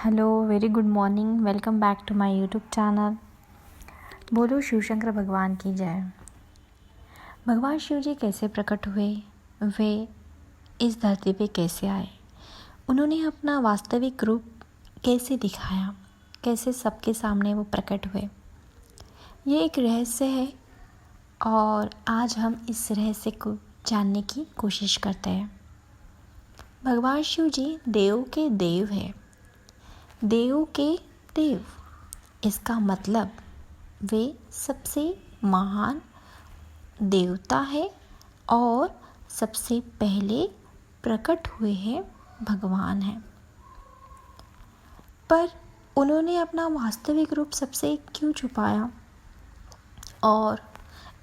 Hello very good morning, welcome back to my YouTube channel. बोलो शिव शंकर भगवान की जय। भगवान शिव जी कैसे प्रकट हुए, वे इस धरती पे कैसे आए, उन्होंने अपना वास्तविक रूप कैसे दिखाया, कैसे सबके सामने वो प्रकट हुए, ये एक रहस्य है और आज हम इस रहस्य को जानने की कोशिश करते हैं। भगवान शिव जी देव के देव हैं, देव के देव, इसका मतलब वे सबसे महान देवता है और सबसे पहले प्रकट हुए हैं भगवान हैं। पर उन्होंने अपना वास्तविक रूप सबसे क्यों छुपाया और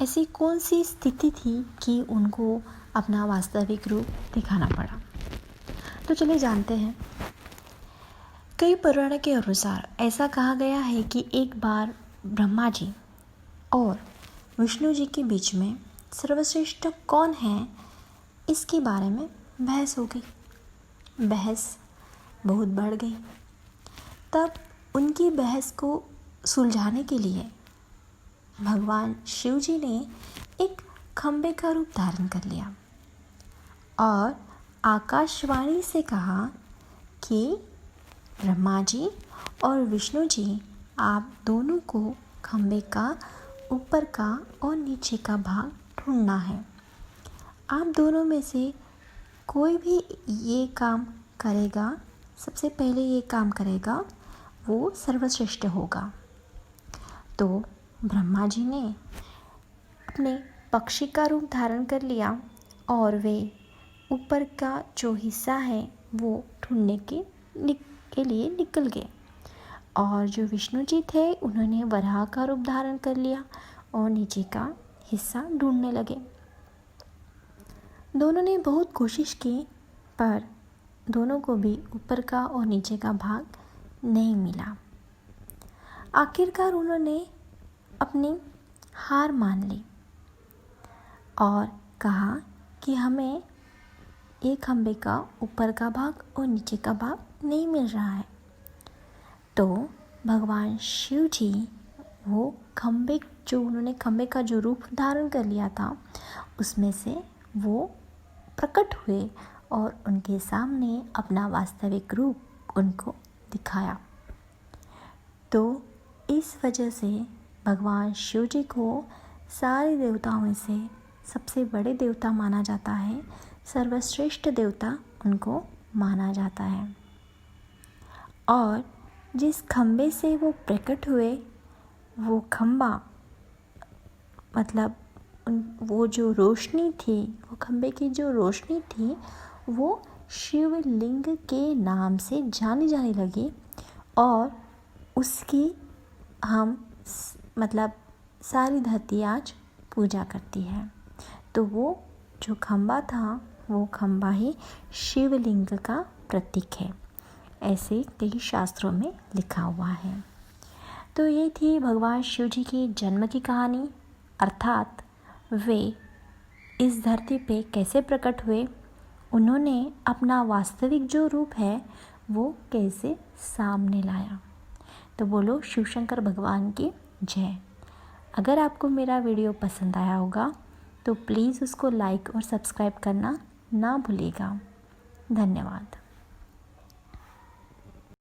ऐसी कौन सी स्थिति थी कि उनको अपना वास्तविक रूप दिखाना पड़ा। तो चलिए जानते हैं। कई पुराणों के अनुसार ऐसा कहा गया है कि एक बार ब्रह्मा जी और विष्णु जी के बीच में सर्वश्रेष्ठ कौन है, इसके बारे में बहस हो गई। बहस बहुत बढ़ गई। तब उनकी बहस को सुलझाने के लिए भगवान शिव जी ने एक खंबे का रूप धारण कर लिया और आकाशवाणी से कहा कि ब्रह्मा जी और विष्णु जी, आप दोनों को खंबे का ऊपर का और नीचे का भाग ढूंढना है। आप दोनों में से कोई भी ये काम करेगा, सबसे पहले ये काम करेगा, वो सर्वश्रेष्ठ होगा। तो ब्रह्मा जी ने अपने पक्षी का रूप धारण कर लिया और वे ऊपर का जो हिस्सा है वो ढूंढने के लिए निकल गए। और जो विष्णु जी थे उन्होंने वराह का रूप धारण कर लिया और नीचे का हिस्सा ढूंढने लगे। दोनों ने बहुत कोशिश की पर दोनों को भी ऊपर का और नीचे का भाग नहीं मिला। आखिरकार उन्होंने अपनी हार मान ली और कहा कि हमें एक खंबे का ऊपर का भाग और नीचे का भाग नहीं मिल रहा है। तो भगवान शिव जी वो उन्होंने खंबे का जो रूप धारण कर लिया था उसमें से वो प्रकट हुए और उनके सामने अपना वास्तविक रूप उनको दिखाया। तो इस वजह से भगवान शिव जी को सारे देवताओं में से सबसे बड़े देवता माना जाता है, सर्वश्रेष्ठ देवता उनको माना जाता है। और जिस खंबे से वो प्रकट हुए, वो खंबा मतलब वो जो रोशनी थी, वो खंबे की जो रोशनी थी वो शिवलिंग के नाम से जानी जाने लगी और उसकी हम सारी धरती आज पूजा करती है। तो वो जो खंबा था वो खंबा ही शिवलिंग का प्रतीक है, ऐसे कई शास्त्रों में लिखा हुआ है। तो ये थी भगवान शिव जी की जन्म की कहानी, अर्थात वे इस धरती पे कैसे प्रकट हुए, उन्होंने अपना वास्तविक जो रूप है वो कैसे सामने लाया। तो बोलो शिव शंकर भगवान की जय। अगर आपको मेरा वीडियो पसंद आया होगा तो प्लीज़ उसको लाइक और सब्सक्राइब करना ना भूलिएगा। धन्यवाद।